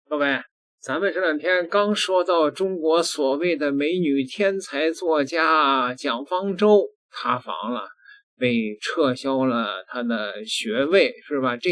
各位，咱们这两天刚说到中国所谓的美女天才作家蒋方舟塌房了，被撤销了他的学位，是吧？这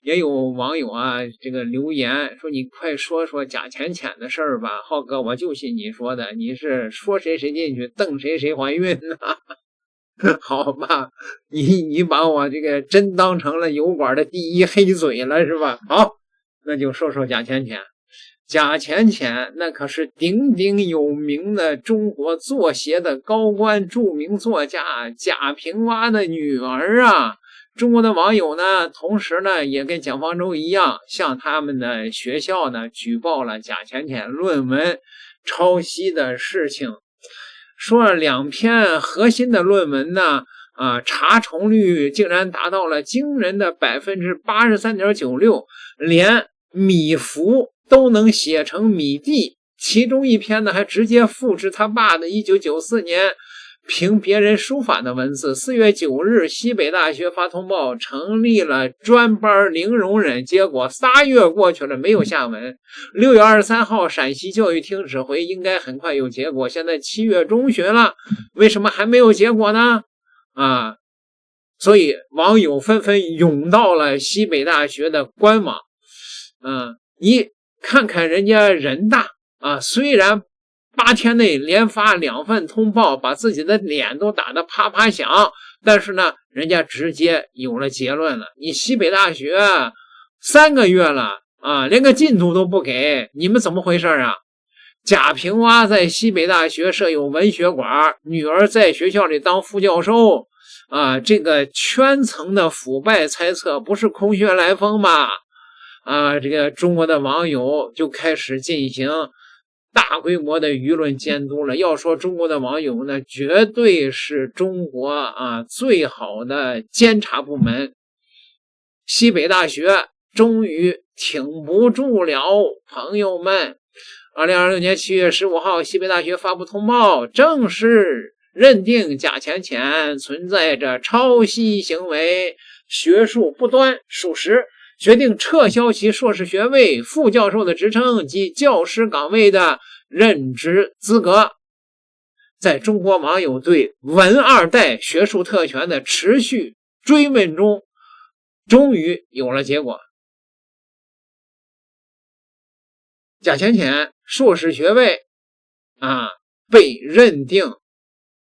也有网友这个留言说你快说说贾浅浅的事儿吧，浩哥，我就信你说的，你是说谁谁进去，瞪谁谁怀孕呢？好吧，你把我这个真当成了油管的第一黑嘴了是吧？好，那就说说贾浅浅。贾浅浅那可是鼎鼎有名的中国作协的高官，著名作家贾平凹的女儿啊。中国的网友呢，同时呢也跟蒋方舟一样，向他们的学校呢举报了贾浅浅论文抄袭的事情。说了2篇核心的论文呢，查重率竟然达到了惊人的 83.96%， 连米芾都能写成米蒂。其中一篇呢还直接复制他爸的1994年凭别人书法的文字。4月9日，西北大学发通报成立了专班零容忍，结果3月过去了没有下文。6月23号，陕西教育厅指挥应该很快有结果，现在7月中旬了，为什么还没有结果呢？所以网友纷纷涌到了西北大学的官网。你看看人家人大虽然8天内连发2份通报，把自己的脸都打得啪啪响，但是呢，人家直接有了结论了。你西北大学3个月了连个进度都不给，你们怎么回事啊？贾平凹在西北大学设有文学馆，女儿在学校里当副教授这个圈层的腐败猜测不是空穴来风吗？这个中国的网友就开始进行大规模的舆论监督了。要说中国的网友呢，绝对是中国最好的监察部门。西北大学终于挺不住了，朋友们。2026年7月15号，西北大学发布通报，正式认定贾浅浅存在着抄袭行为，学术不端属实，决定撤销其硕士学位、副教授的职称及教师岗位的任职资格。在中国网友对文二代学术特权的持续追问中，终于有了结果。贾浅浅硕士学位被认定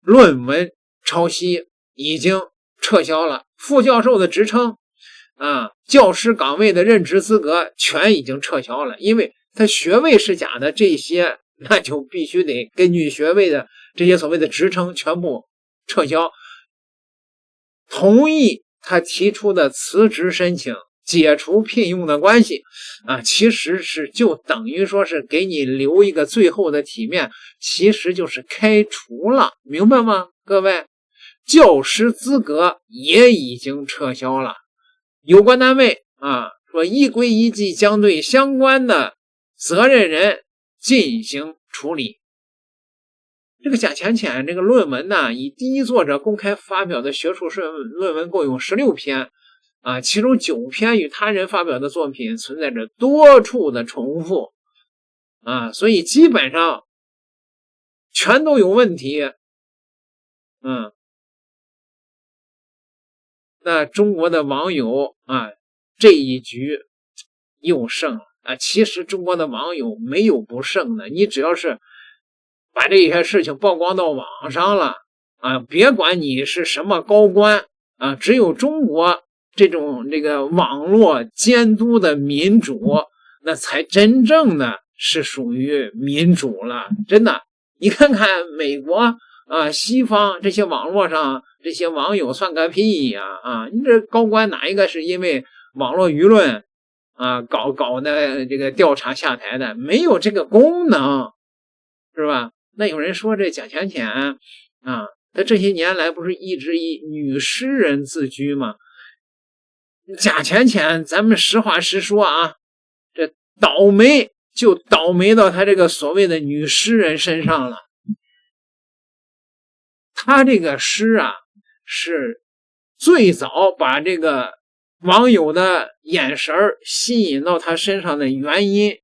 论文抄袭，已经撤销了，副教授的职称教师岗位的任职资格全已经撤销了，因为他学位是假的，这些那就必须得根据学位的这些所谓的职称全部撤销。同意他提出的辞职申请，解除聘用的关系其实是就等于说是给你留一个最后的体面，其实就是开除了，明白吗？各位，教师资格也已经撤销了。有关单位说依规依纪将对相关的责任人进行处理。这个贾浅浅这个论文呢，以第一作者公开发表的学术论文共有16篇其中9篇与他人发表的作品存在着多处的重复所以基本上全都有问题。那中国的网友这一局又胜了其实中国的网友没有不胜的，你只要是把这些事情曝光到网上了别管你是什么高官只有中国这个网络监督的民主，那才真正的是属于民主了。真的，你看看美国西方这些网络上这些网友算个屁呀你这高官哪一个是因为网络舆论搞的这个调查下台的？没有这个功能，是吧？那有人说这贾浅浅他这些年来不是一直以女诗人自居吗？贾浅浅咱们实话实说这倒霉就倒霉到他这个所谓的女诗人身上了。他这个诗是最早把这个网友的眼神吸引到他身上的原因，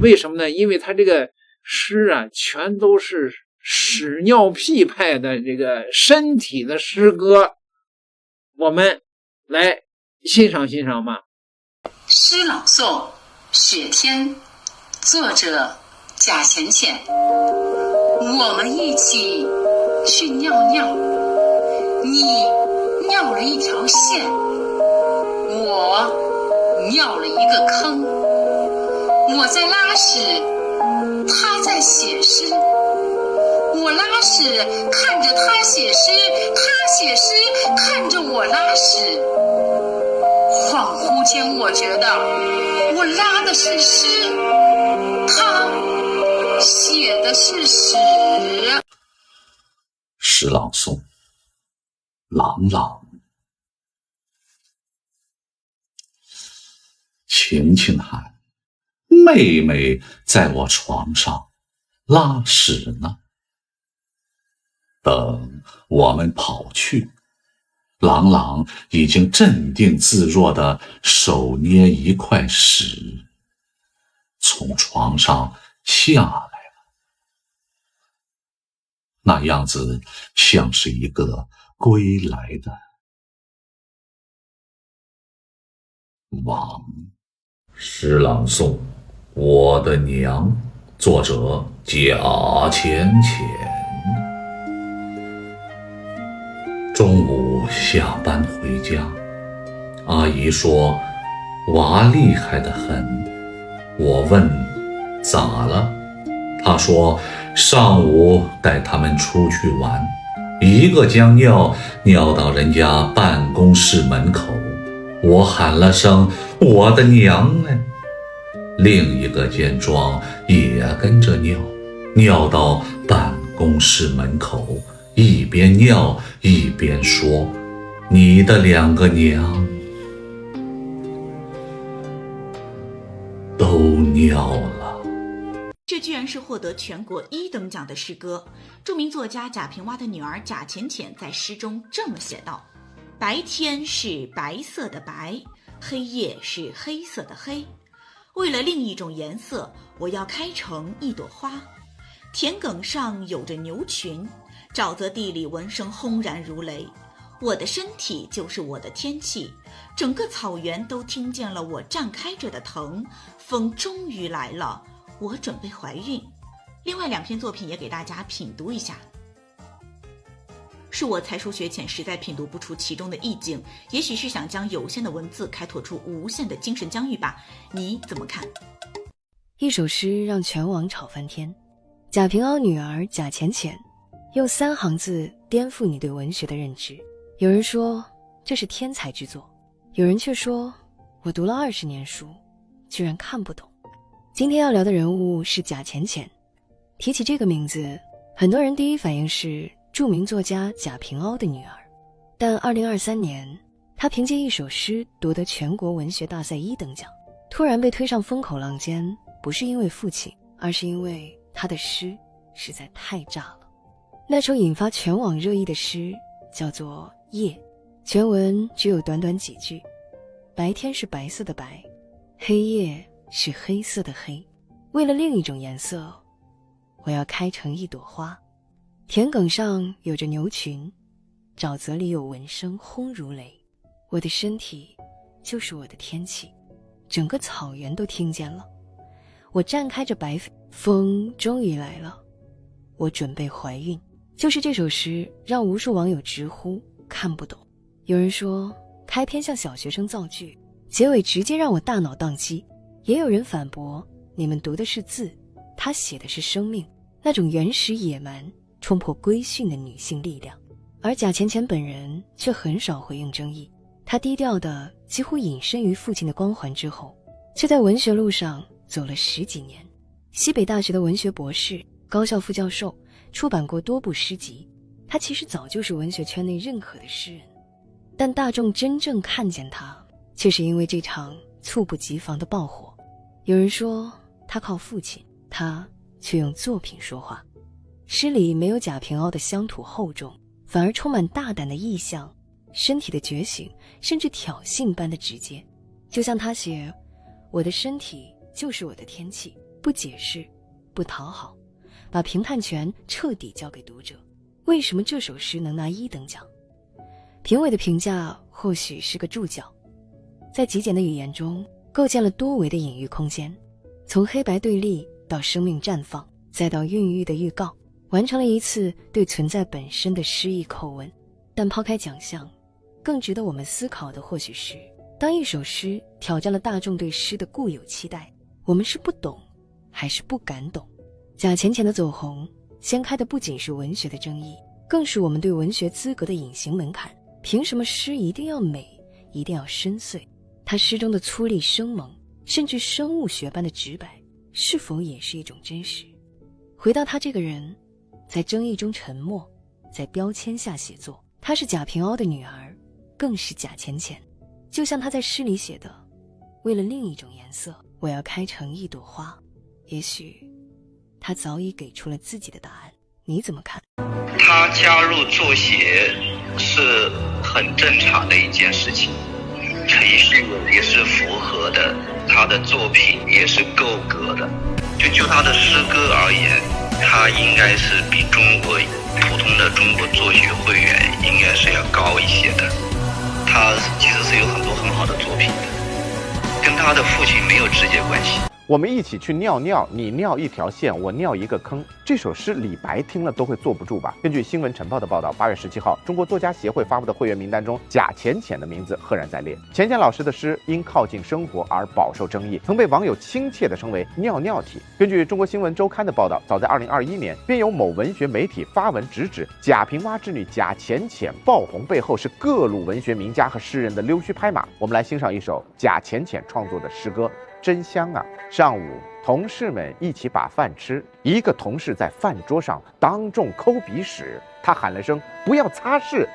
为什么呢？因为他这个诗啊，全都是屎尿屁派的这个身体的诗歌，我们来欣赏欣赏吧。诗朗诵雪天，作者贾浅浅。我们一起去尿尿，你尿了一条线，我尿了一个坑。我在拉屎，他在写诗。我拉屎看着他写诗，他写诗看着我拉屎。恍惚间我觉得我拉的是诗，他写的是屎。诗朗诵，郎朗。晴晴喊：妹妹在我床上拉屎呢。等我们跑去，郎朗已经镇定自若地手捏一块屎，从床上下来了。那样子像是一个归来的王。诗朗诵，我的娘，作者贾浅浅。中午下班回家，阿姨说娃厉害得很。我问咋了，她说上午带他们出去玩，一个将尿尿到人家办公室门口，我喊了声我的娘哎，另一个见状也跟着尿，尿到办公室门口，一边尿一边说你的两个娘都尿了。这居然是获得全国1等奖的诗歌。著名作家贾平凹的女儿贾浅浅在诗中这么写道：白天是白色的白，黑夜是黑色的黑，为了另一种颜色，我要开成一朵花。田埂上有着牛群，沼泽地里闻声轰然如雷。我的身体就是我的天气，整个草原都听见了我绽开着的藤。风终于来了，我准备怀孕。另外2篇作品也给大家品读一下。是我才疏学浅，实在品读不出其中的意境，也许是想将有限的文字开拓出无限的精神疆域吧，你怎么看？一首诗让全网吵翻天。贾平凹女儿贾浅浅用3行字颠覆你对文学的认知。有人说这是天才之作，有人却说我读了20年书，居然看不懂。今天要聊的人物是贾浅浅。提起这个名字，很多人第一反应是著名作家贾平凹的女儿。但2023年，她凭借一首诗夺得全国文学大赛1等奖，突然被推上风口浪尖，不是因为父亲，而是因为她的诗实在太炸了。那首引发全网热议的诗叫做《夜》，全文只有短短几句：白天是白色的白，黑夜是黑色的黑，为了另一种颜色，我要开成一朵花。田埂上有着牛群，沼泽里有蚊声轰如雷。我的身体就是我的天气，整个草原都听见了。我绽开着白风终于来了，我准备怀孕。就是这首诗让无数网友直呼看不懂。有人说开篇像小学生造句，结尾直接让我大脑宕机。也有人反驳，你们读的是字，他写的是生命，那种原始野蛮冲破规训的女性力量。而贾浅浅本人却很少回应争议，她低调的几乎隐身于父亲的光环之后，却在文学路上走了10几年。西北大学的文学博士，高校副教授，出版过多部诗集。他其实早就是文学圈内认可的诗人，但大众真正看见他，却是因为这场猝不及防的爆火。有人说他靠父亲，他却用作品说话。诗里没有贾平凹的乡土厚重，反而充满大胆的意象，身体的觉醒，甚至挑衅般的直接。就像他写，我的身体就是我的天气，不解释，不讨好，把评判权彻底交给读者。为什么这首诗能拿1等奖？评委的评价或许是个注脚，在极简的语言中构建了多维的隐喻空间，从黑白对立到生命绽放，再到孕育的预告，完成了一次对存在本身的诗意叩问。但抛开奖项，更值得我们思考的或许是，当一首诗挑战了大众对诗的固有期待，我们是不懂还是不敢懂？贾浅浅的走红掀开的不仅是文学的争议，更是我们对文学资格的隐形门槛。凭什么诗一定要美，一定要深邃？他诗中的粗粝生猛，甚至生物学般的直白，是否也是一种真实？回到他这个人，在争议中沉默，在标签下写作，她是贾平凹的女儿，更是贾浅浅。就像他在诗里写的，为了另一种颜色，我要开成一朵花。也许他早已给出了自己的答案，你怎么看？他加入作协是很正常的一件事情，程序也是符合的，他的作品也是够格的。就他的诗歌而言，他应该是比普通的中国作协会员应该是要高一些的。他其实是有很多很好的作品的，跟他的父亲没有直接关系。我们一起去尿尿，你尿一条线，我尿一个坑。这首诗李白听了都会坐不住吧？根据新闻晨报的报道，8月17号，中国作家协会发布的会员名单中，贾浅浅的名字赫然在列。浅浅老师的诗因靠近生活而饱受争议，曾被网友亲切地称为尿尿体。根据中国新闻周刊的报道，早在2021年，便有某文学媒体发文直指贾平凹之女贾浅浅爆红背后是各路文学名家和诗人的溜须拍马。我们来欣赏一首贾浅浅创作的诗歌。真香啊！上午，同事们一起把饭吃，一个同事在饭桌上当众抠鼻屎，他喊了声“不要擦拭”，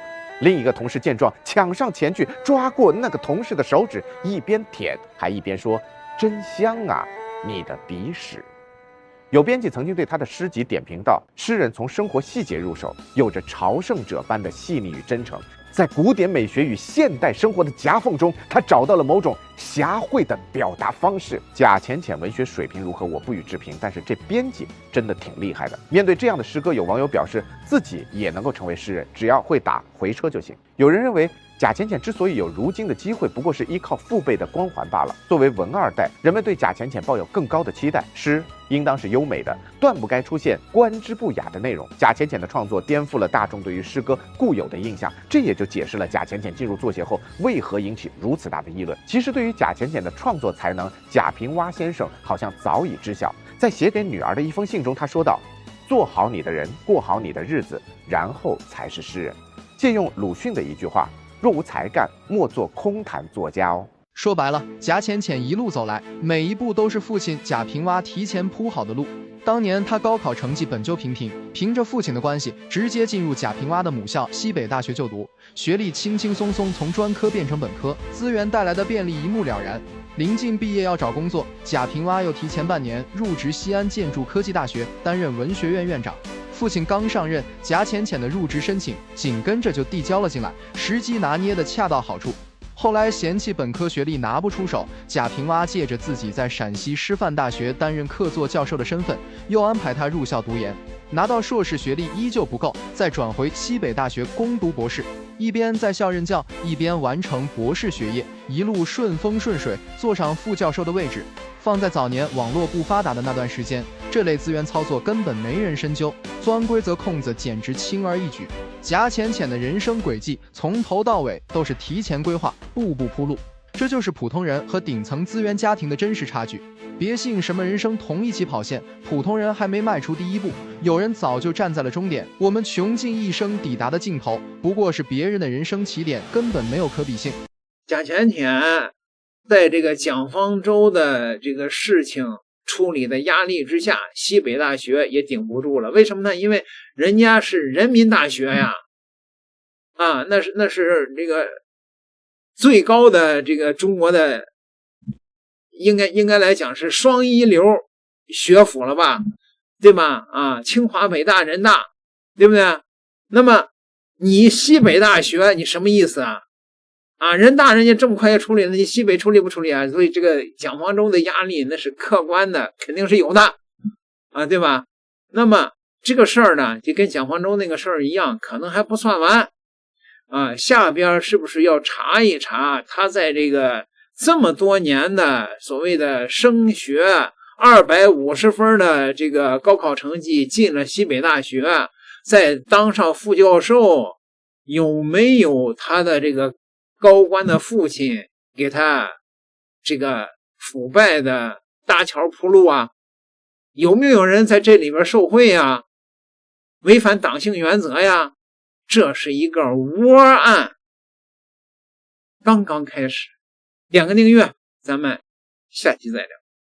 另一个同事见状抢上前去抓过那个同事的手指，一边舔还一边说：“真香啊，你的鼻屎。”有编辑曾经对他的诗集点评道：诗人从生活细节入手，有着朝圣者般的细腻与真诚。在古典美学与现代生活的夹缝中，他找到了某种狭隘的表达方式。贾浅浅文学水平如何，我不予置评，但是这编辑真的挺厉害的。面对这样的诗歌，有网友表示自己也能够成为诗人，只要会打回车就行。有人认为贾浅浅之所以有如今的机会，不过是依靠父辈的光环罢了。作为文二代，人们对贾浅浅抱有更高的期待，诗应当是优美的，断不该出现观之不雅的内容。贾浅浅的创作颠覆了大众对于诗歌固有的印象，这也就解释了贾浅浅进入作协后为何引起如此大的议论。其实对于贾浅浅的创作才能，贾平凹先生好像早已知晓。在写给女儿的一封信中，他说道：“做好你的人，过好你的日子，然后才是诗人。”借用鲁迅的一句话：“若无才干，莫做空谈作家哦。”说白了，贾浅浅一路走来，每一步都是父亲贾平凹提前铺好的路。当年他高考成绩本就平平，凭着父亲的关系，直接进入贾平凹的母校西北大学就读，学历轻轻松松从专科变成本科，资源带来的便利一目了然。临近毕业要找工作，贾平凹又提前半年入职西安建筑科技大学，担任文学院院长。父亲刚上任，贾浅浅的入职申请紧跟着就递交了进来，时机拿捏的恰到好处。后来嫌弃本科学历拿不出手，贾平凹借着自己在陕西师范大学担任客座教授的身份，又安排他入校读研，拿到硕士学历依旧不够，再转回西北大学攻读博士，一边在校任教，一边完成博士学业，一路顺风顺水，坐上副教授的位置。放在早年网络不发达的那段时间，这类资源操作根本没人深究，钻规则空子简直轻而易举。贾浅浅的人生轨迹从头到尾都是提前规划，步步铺路，这就是普通人和顶层资源家庭的真实差距。别信什么人生同一起跑线，普通人还没迈出第一步，有人早就站在了终点。我们穷尽一生抵达的尽头，不过是别人的人生起点，根本没有可比性。贾浅浅在这个蒋方舟的这个事情处理的压力之下，西北大学也顶不住了。为什么呢？因为人家是人民大学呀，那是这个最高的这个中国的应该来讲是双一流学府了吧，对吧？清华北大人大，对不对？那么你西北大学你什么意思啊？啊，人大人家这么快就处理了，你西北处理不处理啊？所以这个蒋方舟的压力那是客观的，肯定是有的啊，对吧？那么这个事儿呢，就跟蒋方舟那个事儿一样，可能还不算完啊，下边是不是要查一查他在这个这么多年的所谓的升学250分的这个高考成绩进了西北大学，再当上副教授，有没有他的这个高官的父亲给他这个腐败的搭桥铺路啊？有没有人在这里边受贿啊？违反党性原则呀？这是一个窝案，刚刚开始。点个订阅，咱们下期再聊。